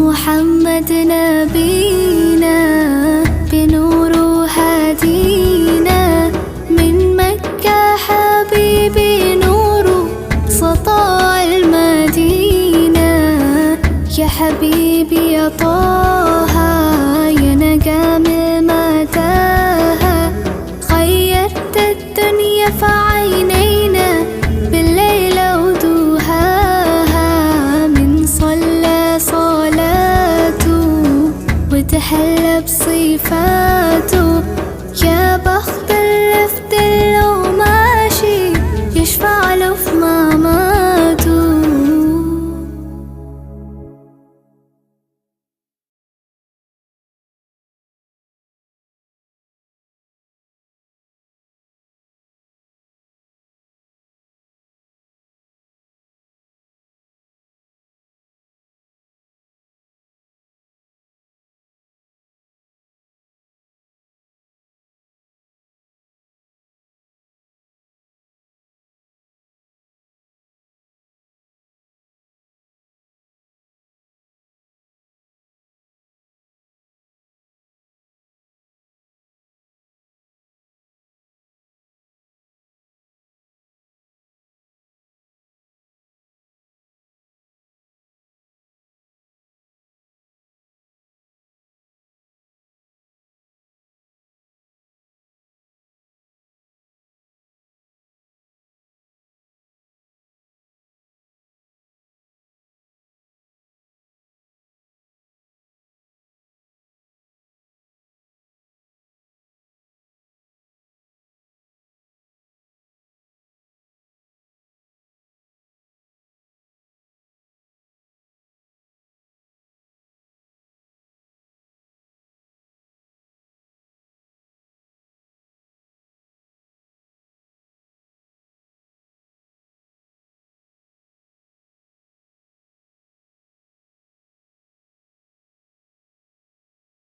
محمد نبينا بنور هادينا، من مكة حبيبي نور سطاع المدينة. يا حبيبي يا طه يا نجم متاهة، خيرت الدنيا في عينينا بالليل ودوهاها. من صلى صلاته وتحلى بصفاته، يا بخت